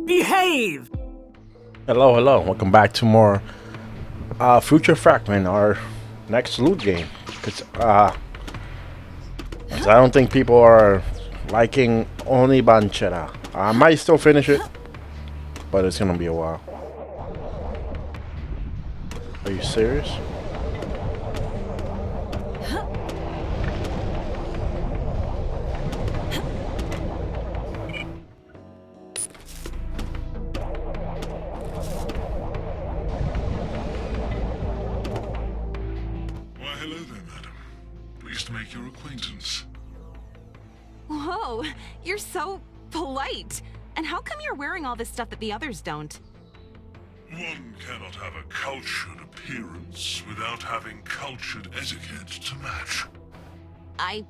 Behave! Hello, hello. Welcome back to more Future Fragment, our next Lewd game. Because I don't think people are liking Oni Banchera. I might still finish it, but it's gonna be a while. Are you serious? Hello there, madam. Pleased to make your acquaintance. Whoa, you're so polite. And how come you're wearing all this stuff that the others don't? One cannot have a cultured appearance without having cultured etiquette to match. I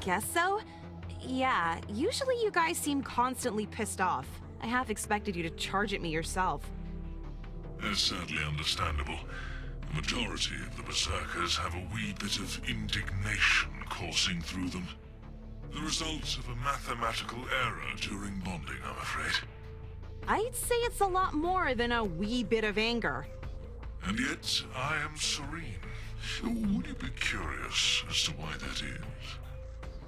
guess so? Yeah, usually you guys seem constantly pissed off. I half expected you to charge at me yourself. That's sadly understandable. The majority of the berserkers have a wee bit of indignation coursing through them. The result of a mathematical error during bonding, I'm afraid. I'd say it's a lot more than a wee bit of anger. And yet, I am serene. Would you be curious as to why that is?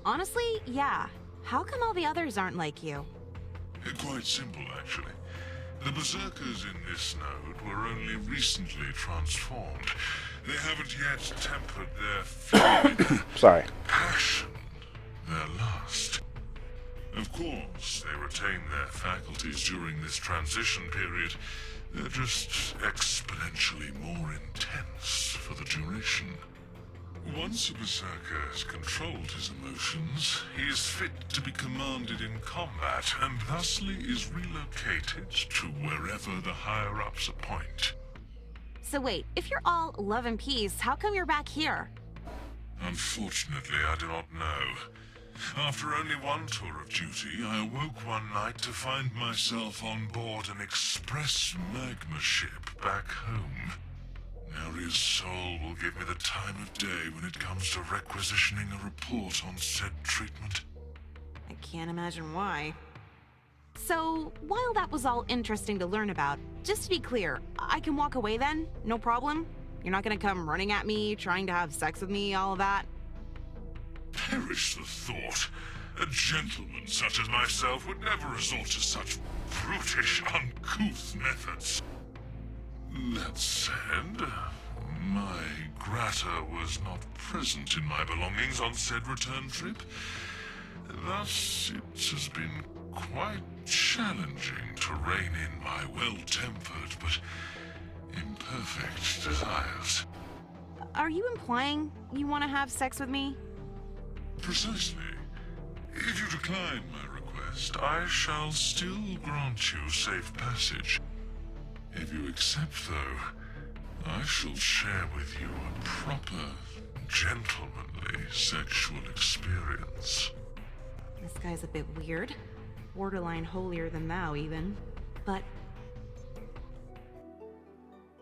Honestly, yeah. How come all the others aren't like you? Quite simple, actually. The berserkers in this node were only recently transformed. They haven't yet tempered their feeling, Sorry. passion, their lust. Of course, they retain their faculties during this transition period. They're just exponentially more intense for the duration. Once a berserker has controlled his emotions, he is fit to be commanded in combat, and thusly is relocated to wherever the higher-ups appoint. So wait, if you're all love and peace, how come you're back here? Unfortunately, I do not know. After only one tour of duty, I awoke one night to find myself on board an express magma ship back home. Aria's soul will give me the time of day when it comes to requisitioning a report on said treatment. I can't imagine why. So, while that was all interesting to learn about, just to be clear, I can walk away then? No problem? You're not gonna come running at me, trying to have sex with me, all of that? Perish the thought. A gentleman such as myself would never resort to such brutish, uncouth methods. That said, my grata was not present in my belongings on said return trip. Thus, it has been quite challenging to rein in my well-tempered but imperfect desires. Are you implying you want to have sex with me? Precisely. If you decline my request, I shall still grant you safe passage. If you accept, though, I shall share with you a proper, gentlemanly sexual experience. This guy's a bit weird. Borderline holier than thou, even. But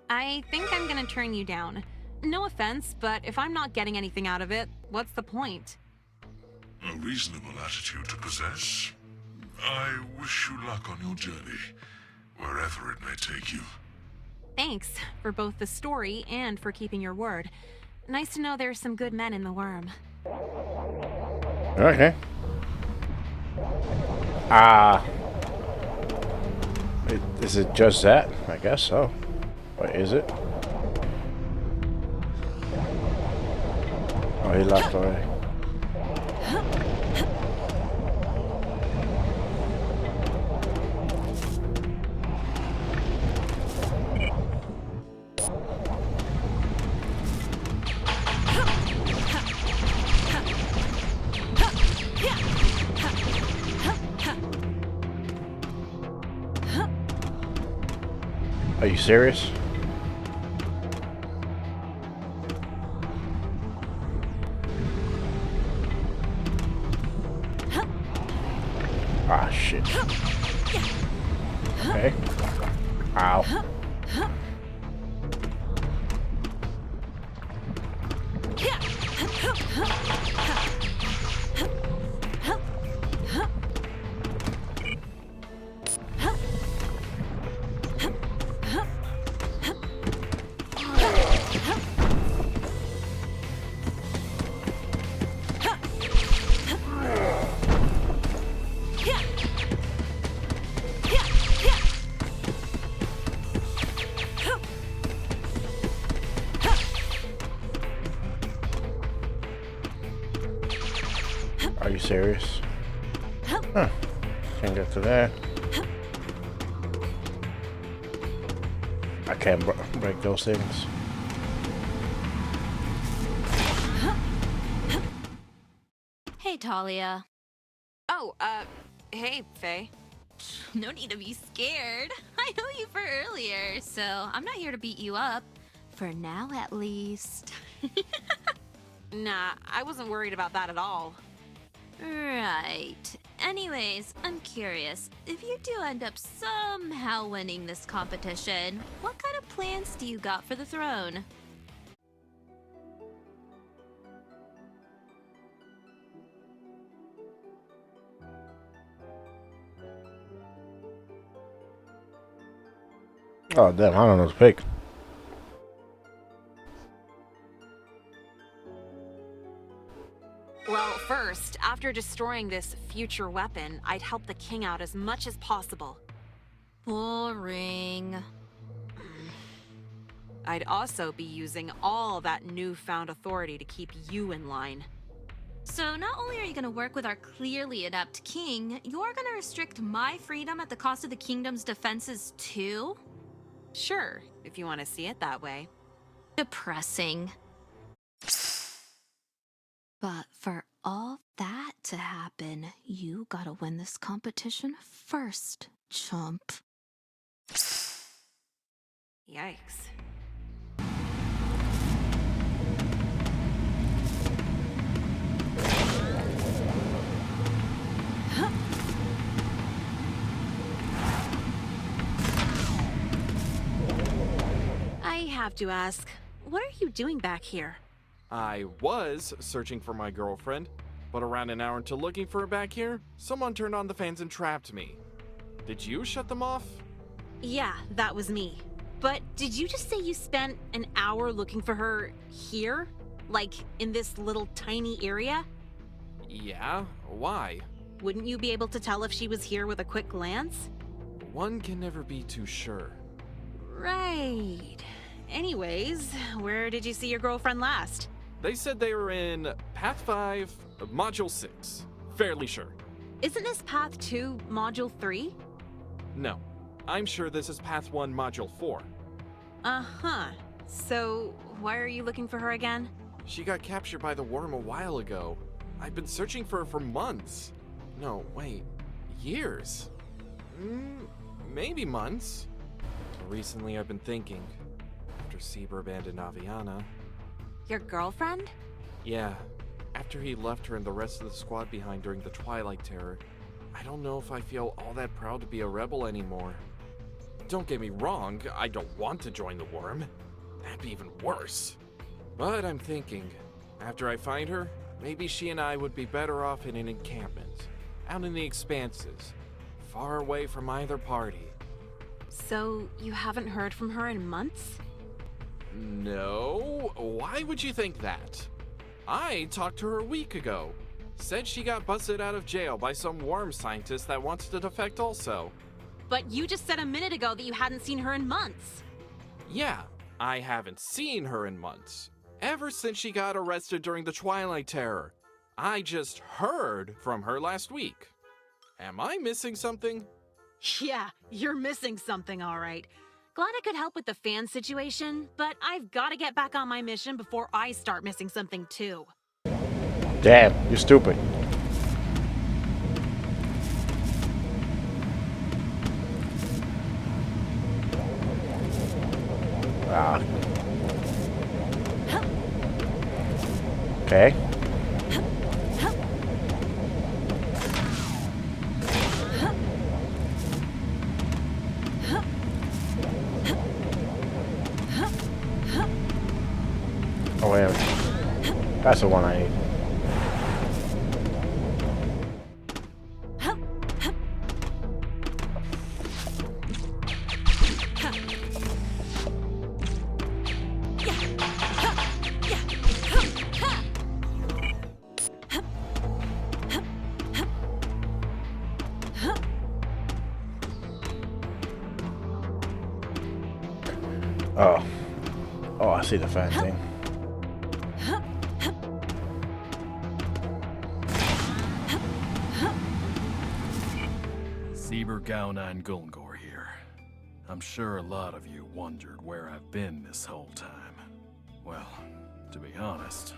I think I'm gonna turn you down. No offense, but if I'm not getting anything out of it, what's the point? A reasonable attitude to possess. I wish you luck on your journey, wherever it may take you. Thanks for both the story and for keeping your word. Nice to know there's some good men in the worm. Okay. Is it just that? I guess so. What is it? Oh, he left already. Are you serious? Ah, shit. Okay. Ow. serious? Huh. Can't get to there. I can't break those things. Hey, Talia. Oh, hey, Faye. No need to be scared. I know you for earlier, so I'm not here to beat you up. For now, at least. Nah, I wasn't worried about that at all. Right. Anyways, I'm curious. If you do end up somehow winning this competition, what kind of plans do you got for the throne? Oh damn, I don't know what to pick. Well, first, after destroying this future weapon, I'd help the king out as much as possible. Boring. I'd also be using all that newfound authority to keep you in line. So not only are you going to work with our clearly adept king, you're going to restrict my freedom at the cost of the kingdom's defenses too? Sure, if you want to see it that way. Depressing. But for all that to happen, you gotta win this competition first, chump. Yikes. I have to ask, what are you doing back here? I was searching for my girlfriend, but around an hour into looking for her back here, someone turned on the fans and trapped me. Did you shut them off? Yeah, that was me. But did you just say you spent an hour looking for her here? Like, in this little tiny area? Yeah, why? Wouldn't you be able to tell if she was here with a quick glance? One can never be too sure. Right. Anyways, where did you see your girlfriend last? They said they were in Path 5, Module 6. Fairly sure. Isn't this Path 2, Module 3? No, I'm sure this is Path 1, Module 4. Uh-huh. So, why are you looking for her again? She got captured by the worm a while ago. I've been searching for her for months. No, wait, years? Maybe months. Recently I've been thinking, after Saber abandoned Aviana. Your girlfriend? Yeah, after he left her and the rest of the squad behind during the Twilight Terror, I don't know if I feel all that proud to be a rebel anymore. Don't get me wrong, I don't want to join the worm. That'd be even worse. But I'm thinking, after I find her, maybe she and I would be better off in an encampment, out in the expanses, far away from either party. So, you haven't heard from her in months? No, why would you think that? I talked to her a week ago. Said she got busted out of jail by some worm scientist that wants to defect also. But you just said a minute ago that you hadn't seen her in months. Yeah, I haven't seen her in months. Ever since she got arrested during the Twilight Terror. I just heard from her last week. Am I missing something? Yeah, you're missing something, all right. Glad I could help with the fan situation, but I've got to get back on my mission before I start missing something too. Damn, you're stupid. Ah. Okay. Oh wait, that's the one I need. Oh, I see the fan thing. Gaonan Gulngor here. I'm sure a lot of you wondered where I've been this whole time. Well, to be honest,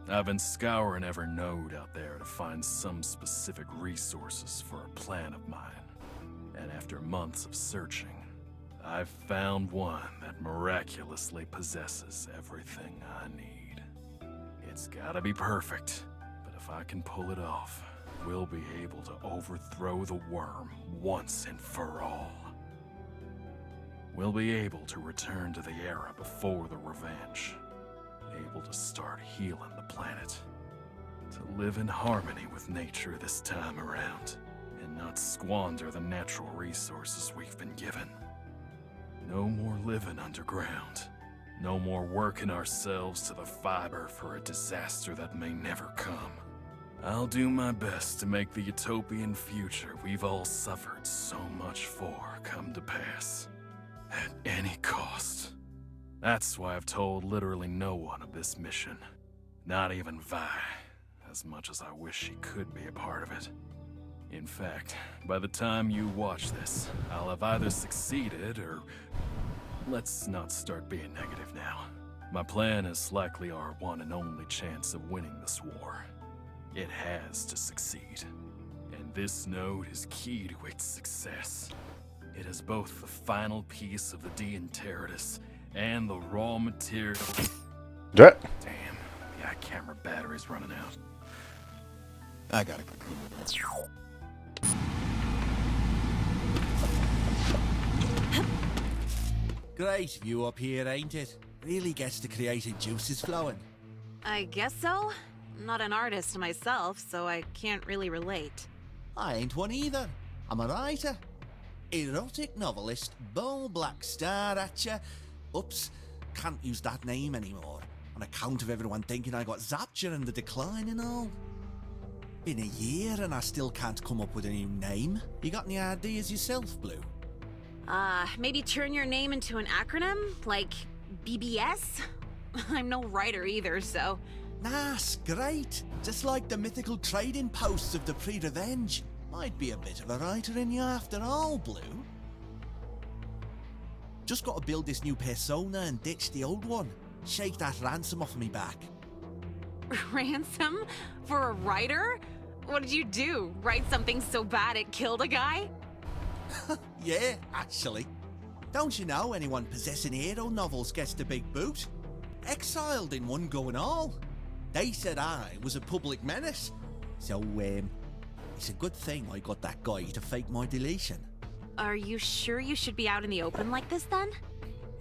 I've been scouring every node out there to find some specific resources for a plan of mine. And after months of searching, I've found one that miraculously possesses everything I need. It's gotta be perfect, but if I can pull it off, we'll be able to overthrow the worm once and for all. We'll be able to return to the era before the revenge, able to start healing the planet, to live in harmony with nature this time around, and not squander the natural resources we've been given. No more living underground. No more working ourselves to the fiber for a disaster that may never come. I'll do my best to make the utopian future we've all suffered so much for come to pass. At any cost. That's why I've told literally no one of this mission. Not even Vi, as much as I wish she could be a part of it. In fact, by the time you watch this, I'll have either succeeded or... Let's not start being negative now. My plan is likely our one and only chance of winning this war. It has to succeed. And this node is key to its success. It is both the final piece of the Deinteritus and the raw material... Yeah. Damn, yeah, camera battery's running out. I got it. Great view up here, ain't it? Really gets the creative juices flowing. I guess so. I'm not an artist myself, so I can't really relate. I ain't one either. I'm a writer. Erotic novelist, Bull Black Star at ya. Oops, can't use that name anymore, on account of everyone thinking I got zapped during the decline and all. Been a year and I still can't come up with a new name. You got any ideas yourself, Blue? Maybe turn your name into an acronym, like BBS? I'm no writer either, so... Nice, great. Just like the mythical trading posts of the pre-revenge. Might be a bit of a writer in you after all, Blue. Just gotta build this new persona and ditch the old one. Shake that ransom off me back. Ransom? For a writer? What did you do? Write something so bad it killed a guy? Yeah, actually. Don't you know anyone possessing hero novels gets the big boot? Exiled in one go and all. They said I was a public menace. So, it's a good thing I got that guy to fake my deletion. Are you sure you should be out in the open like this then?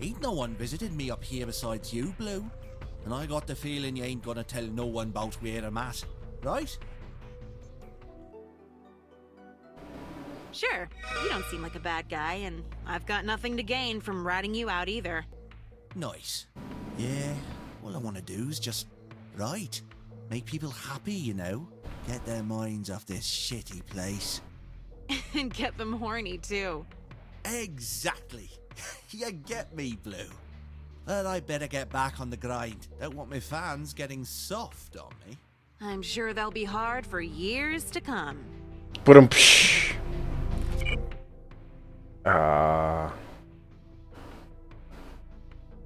Ain't no one visited me up here besides you, Blue. And I got the feeling you ain't gonna tell no one about where I'm at, right? Sure, you don't seem like a bad guy, and I've got nothing to gain from ratting you out either. Nice. Yeah, all I want to do is just write. Make people happy, you know. Get their minds off this shitty place. And get them horny, too. Exactly. You get me, Blue. But I better get back on the grind. Don't want my fans getting soft on me. I'm sure they'll be hard for years to come. Put him.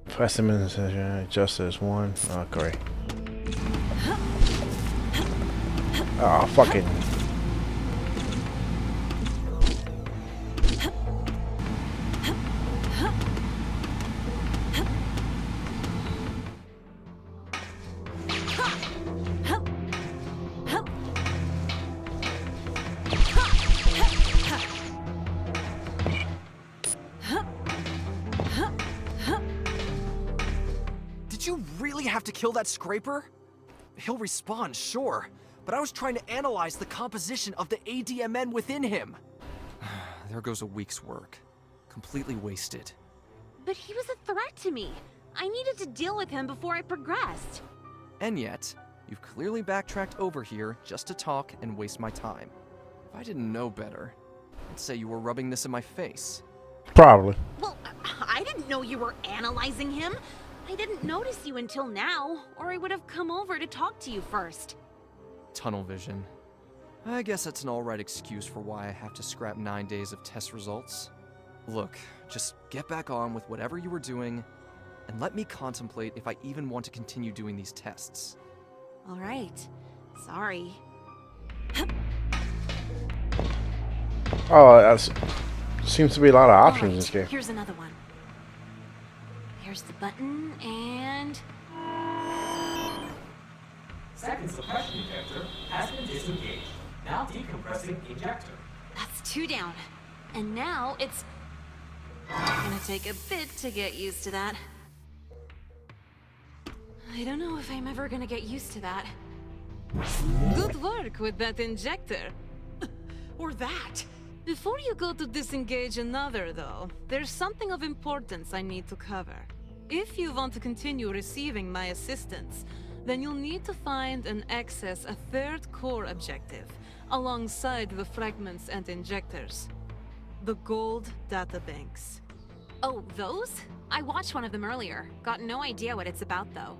Specimens, just as one. Oh, great. Oh, fucking. Did you really have to kill that scraper? He'll respawn, sure, but I was trying to analyze the composition of the ADMN within him. There goes a week's work. Completely wasted. But he was a threat to me. I needed to deal with him before I progressed. And yet, you've clearly backtracked over here just to talk and waste my time. If I didn't know better, I'd say you were rubbing this in my face. Probably. Well, I didn't know you were analyzing him. I didn't notice you until now, or I would have come over to talk to you first. Tunnel vision. I guess that's an alright excuse for why I have to scrap 9 days of test results. Look, just get back on with whatever you were doing, and let me contemplate if I even want to continue doing these tests. All right. Sorry. Oh, that seems to be a lot of options in Alright, this game. here's another one. Here's the button, and... Second suppression injector has been disengaged. Now decompressing ejector. That's 2 down. And now it's... gonna take a bit to get used to that. I don't know if I'm ever gonna get used to that. Good work with that injector. Or that. Before you go to disengage another, though, there's something of importance I need to cover. If you want to continue receiving my assistance, then you'll need to find and access a 3rd core objective, alongside the fragments and injectors. The gold databanks. Oh, those? I watched one of them earlier. Got no idea what it's about, though.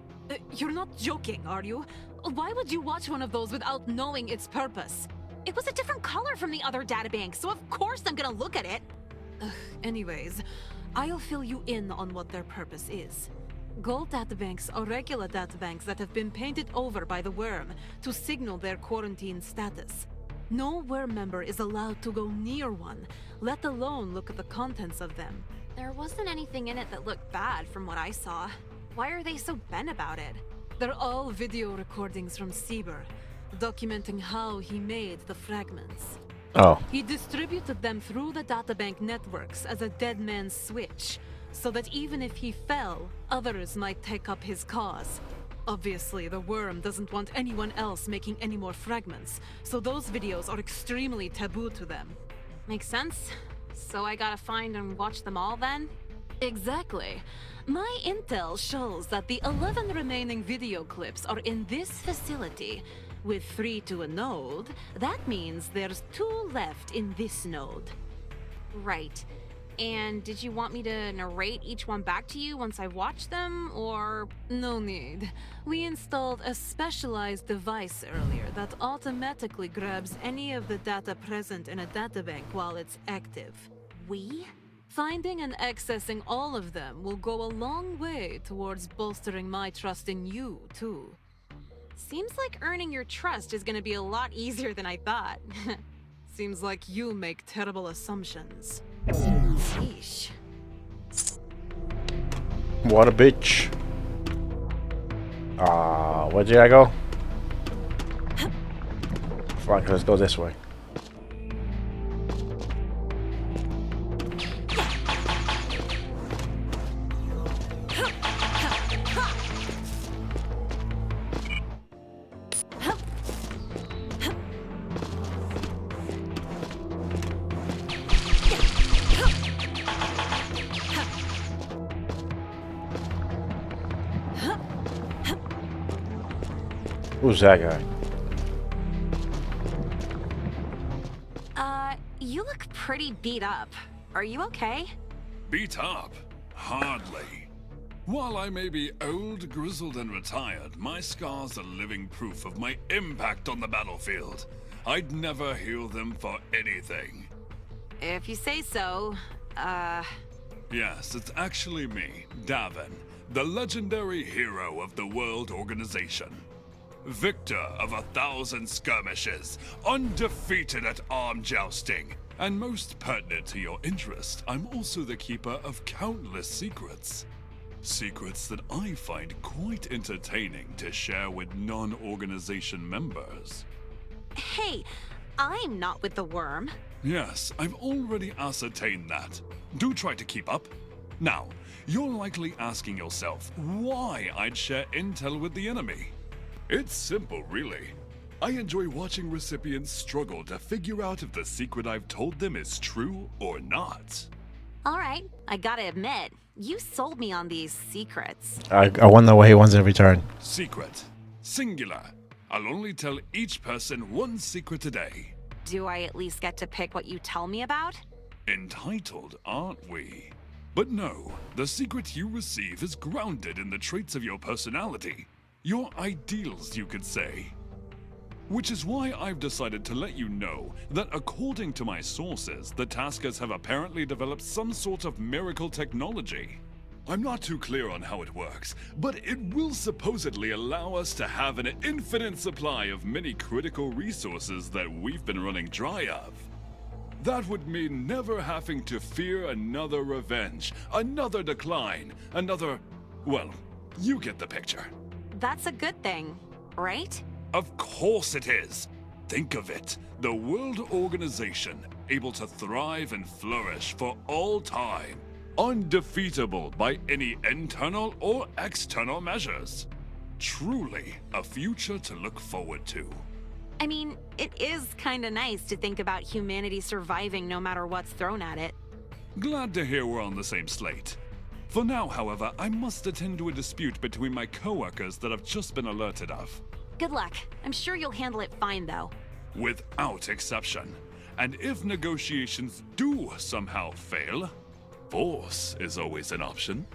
You're not joking, are you? Why would you watch one of those without knowing its purpose? It was a different color from the other databank, so of course I'm gonna look at it. Anyways, I'll fill you in on what their purpose is. Gold databanks are regular databanks that have been painted over by the worm to signal their quarantine status. No worm member is allowed to go near one, let alone look at the contents of them. There wasn't anything in it that looked bad from what I saw. Why are they so bent about it? They're all video recordings from Sieber, documenting how he made the fragments. Oh. He distributed them through the databank networks as a dead man's switch, so that even if he fell, others might take up his cause. Obviously, the worm doesn't want anyone else making any more fragments, so those videos are extremely taboo to them. Makes sense? So I gotta find and watch them all then? Exactly. My intel shows that the 11 remaining video clips are in this facility. With 3 to a node, that means there's 2 left in this node. Right. And did you want me to narrate each one back to you once I've watched them, or...? No need. We installed a specialized device earlier that automatically grabs any of the data present in a databank while it's active. We? Finding and accessing all of them will go a long way towards bolstering my trust in you, too. Seems like earning your trust is gonna be a lot easier than I thought. Seems like you make terrible assumptions. Sheesh. What a bitch. Where did I go? Fuck, let's go this way. Who's that guy? You look pretty beat up. Are you okay? Beat up? Hardly. While I may be old, grizzled, and retired, my scars are living proof of my impact on the battlefield. I'd never heal them for anything. If you say so, Yes, it's actually me, Davin, the legendary hero of the World Organization. Victor of 1,000 skirmishes, undefeated at arm jousting, and most pertinent to your interest, I'm also the keeper of countless secrets. Secrets that I find quite entertaining to share with non-organization members. Hey, I'm not with the worm. Yes, I've already ascertained that. Do try to keep up. Now, you're likely asking yourself why I'd share intel with the enemy. It's simple, really. I enjoy watching recipients struggle to figure out if the secret I've told them is true or not. Alright, I gotta admit, you sold me on these secrets. I wonder what he wants in return. Secret. Singular. I'll only tell each person one secret a day. Do I at least get to pick what you tell me about? Entitled, aren't we? But no, the secret you receive is grounded in the traits of your personality. Your ideals, you could say. Which is why I've decided to let you know that according to my sources, the Taskers have apparently developed some sort of miracle technology. I'm not too clear on how it works, but it will supposedly allow us to have an infinite supply of many critical resources that we've been running dry of. That would mean never having to fear another revenge, another decline, another... well, you get the picture. That's a good thing, right? Of course it is! Think of it, the World Organization, able to thrive and flourish for all time, undefeatable by any internal or external measures. Truly a future to look forward to. I mean, it is kinda nice to think about humanity surviving no matter what's thrown at it. Glad to hear we're on the same slate. For now, however, I must attend to a dispute between my coworkers that I've just been alerted of. Good luck. I'm sure you'll handle it fine, though. Without exception. And if negotiations do somehow fail, force is always an option.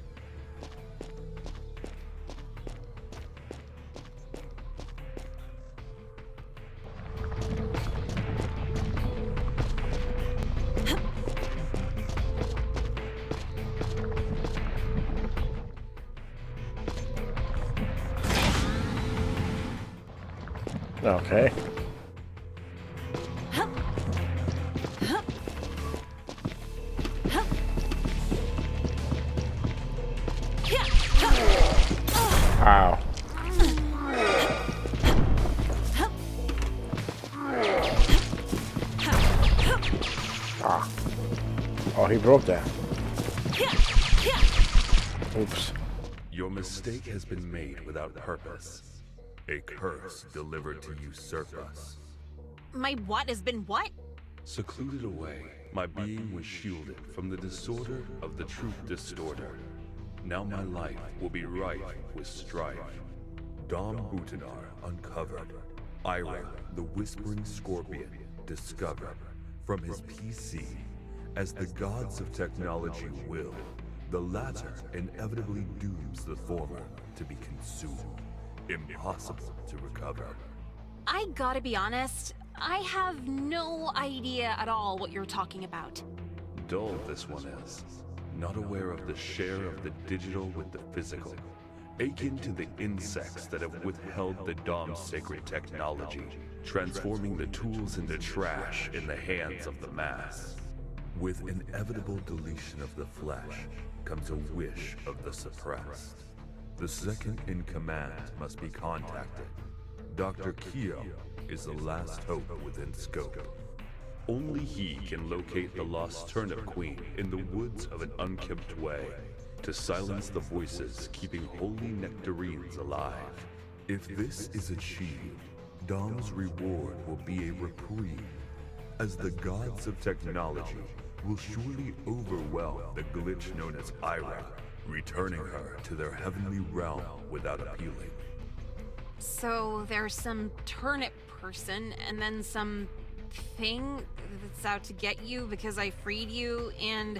Okay. Ow. Ah. Oh, he broke that. Oops. Your mistake has been made without purpose. A curse delivered to usurp us. My what has been what? Secluded away, my being was shielded from the disorder of the truth distorter. Now my life will be rife with strife. Dom Butinar uncovered. Ira, the whispering scorpion, discovered. From his PC, as the gods of technology will, the latter inevitably dooms the former to be consumed. Impossible to recover. I gotta be honest, I have no idea at all what you're talking about. Dull this one is. Not aware of the share of the digital with the physical. Akin to the insects that have withheld the Dom's sacred technology, transforming the tools into trash in the hands of the mass. With inevitable deletion of the flesh comes a wish of the suppressed. The second in command must be contacted. Dr. Keo is the last hope within scope. Only he can locate the lost turnip queen in the woods of an unkempt way, to silence the voices keeping holy nectarines alive. If this is achieved, Dom's reward will be a reprieve, as the gods of technology will surely overwhelm the glitch known as Ira, returning her to their heavenly realm without appealing. So there's some turnip person and then some thing that's out to get you because I freed you and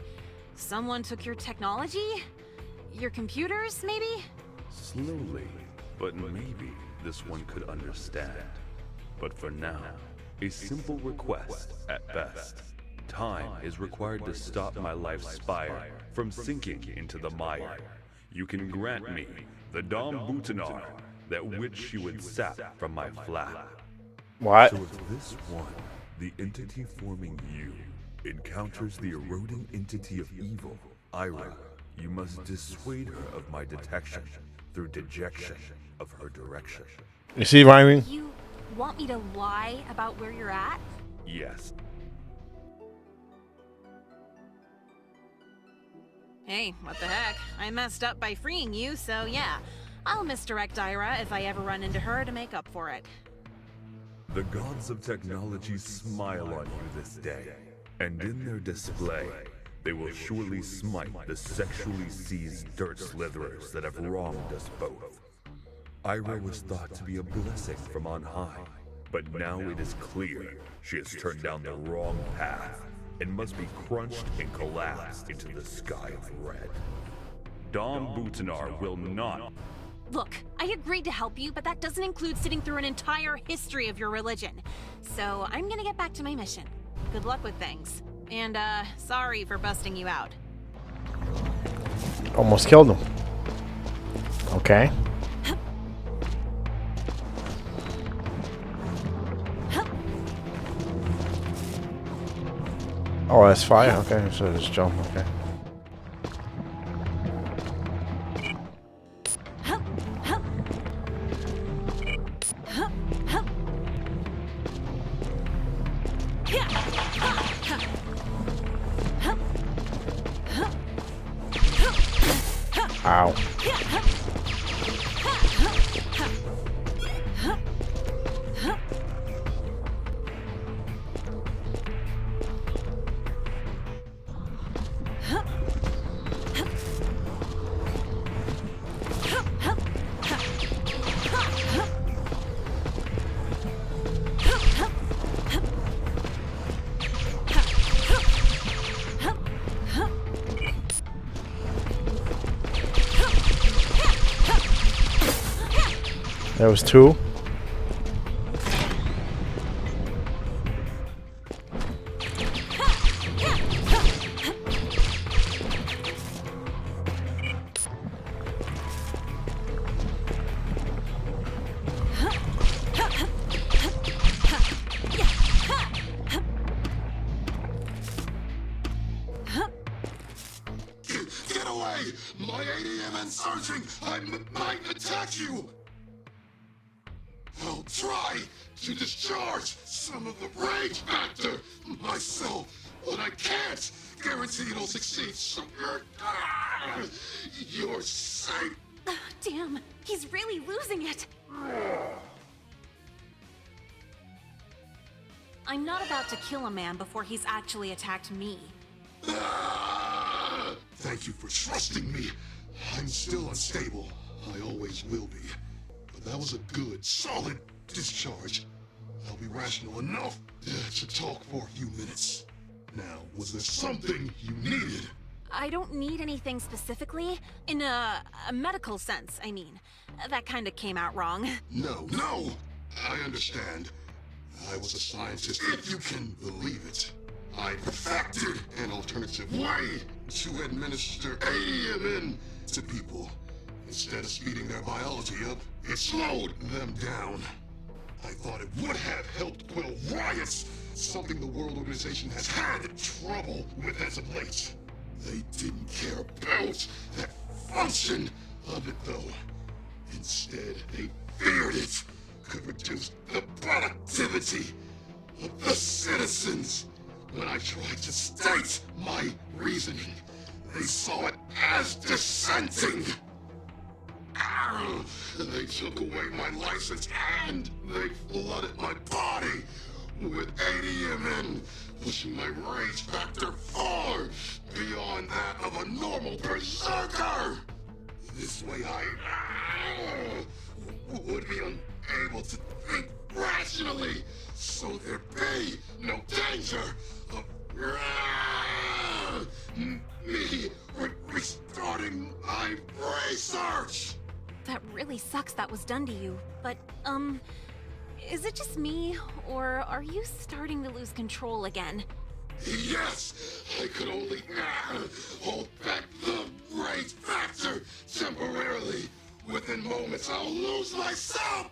someone took your technology? Your computers, maybe? Slowly, but maybe this one could understand. But for now, a simple request at best. Time is required to stop my life's spire from sinking into the mire. You can grant me the Dom Butinar, that which she would sap from my flap. What? So if this one, the entity forming you, encounters the eroding entity of evil, Ira, you must dissuade her of my detection through dejection of her direction. You see rhyming? You want me to lie about where you're at? Yes. Hey, what the heck? I messed up by freeing you, so yeah. I'll misdirect Ira if I ever run into her to make up for it. The gods of technology smile on you this day, and in their display, they will surely smite the sexually seized dirt slitherers that have wronged us both. Ira was thought to be a blessing from on high, but now it is clear she has turned down the wrong path and must be crunched and collapsed into the sky of red. Dom Butinar will not. Look, I agreed to help you, but that doesn't include sitting through an entire history of your religion. So I'm gonna get back to my mission. Good luck with things. And, sorry for busting you out. Almost killed him. Okay. Oh, that's fire. Okay, so just jump. Okay. Ow. There was two. Get away! My ADM insurging! I might attack you! I'll try to discharge some of the rage factor myself, but I can't guarantee it'll succeed. So you're safe. Damn, he's really losing it. I'm not about to kill a man before he's actually attacked me. Thank you for trusting me. I'm still unstable. I always will be. But that was a good, solid discharge. I'll be rational enough to talk for a few minutes. Now, was there something you needed? I don't need anything specifically. In a medical sense, I mean. That kind of came out wrong. No, I understand. I was a scientist, if you can believe it. I perfected an alternative way to administer ADMN to people. Instead of speeding their biology up, it slowed them down. I thought it would have helped quell riots, something the World Organization has had trouble with as of late. They didn't care about that function of it, though. Instead, they feared it could reduce the productivity of the citizens. When I tried to state my reasoning, they saw it as dissenting. They took away my license and they flooded my body with ADMN, pushing my rage factor far beyond that of a normal berserker. This way I would be unable to think rationally, so there'd be no danger of me restarting my research. That really sucks that was done to you, but, is it just me, or are you starting to lose control again? Yes, I could only hold back the rage factor temporarily. Within moments, I'll lose myself.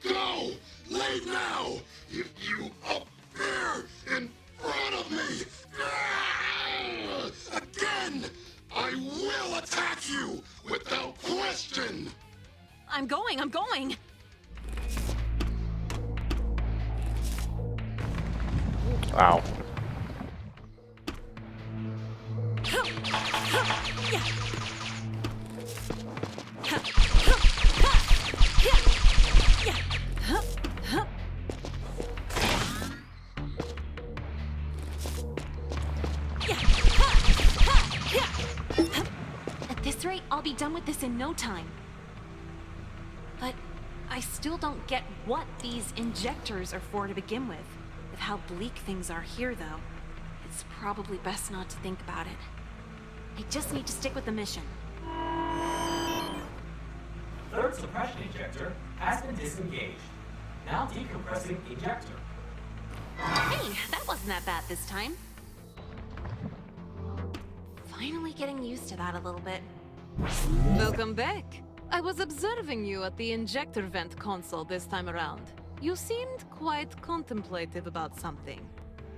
Go, leave now. If you appear in front of me again, I will attack you without question. I'm going. Ow. At this rate, I'll be done with this in no time. But I still don't get what these injectors are for to begin with. With how bleak things are here, though, it's probably best not to think about it. I just need to stick with the mission. third suppression injector has been disengaged. Now decompressing injector. Hey, that wasn't that bad this time. Finally getting used to that a little bit. Welcome back. I was observing you at the injector vent console this time around. You seemed quite contemplative about something.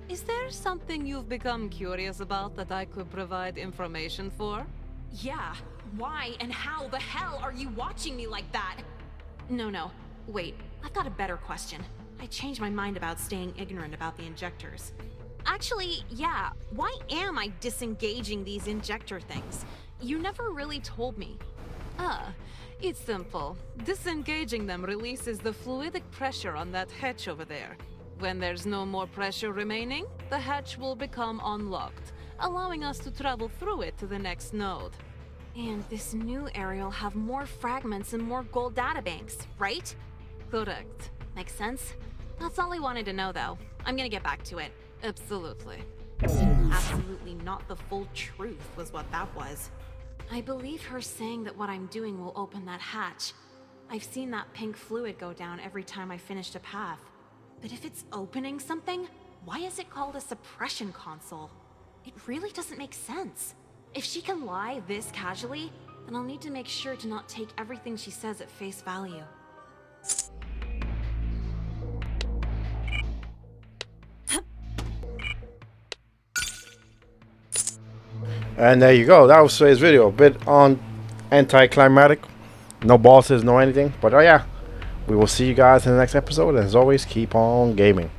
Is there something you've become curious about that I could provide information for? Yeah, why and how the hell are you watching me like that? No, wait, I've got a better question. I changed my mind about staying ignorant about the injectors. Actually, yeah, why am I disengaging these injector things? You never really told me. It's simple. Disengaging them releases the fluidic pressure on that hatch over there. When there's no more pressure remaining, the hatch will become unlocked, allowing us to travel through it to the next node. And this new area will have more fragments and more gold databanks, right? Correct. Makes sense? That's all I wanted to know, though. I'm gonna get back to it. Absolutely. Absolutely not the full truth was what that was. I believe her saying that what I'm doing will open that hatch. I've seen that pink fluid go down every time I finished a path. But if it's opening something, why is it called a suppression console? It really doesn't make sense. If she can lie this casually, then I'll need to make sure to not take everything she says at face value. And there you go. That was today's video. A bit on anticlimactic. No bosses, no anything. But oh yeah. We will see you guys in the next episode. And as always, keep on gaming.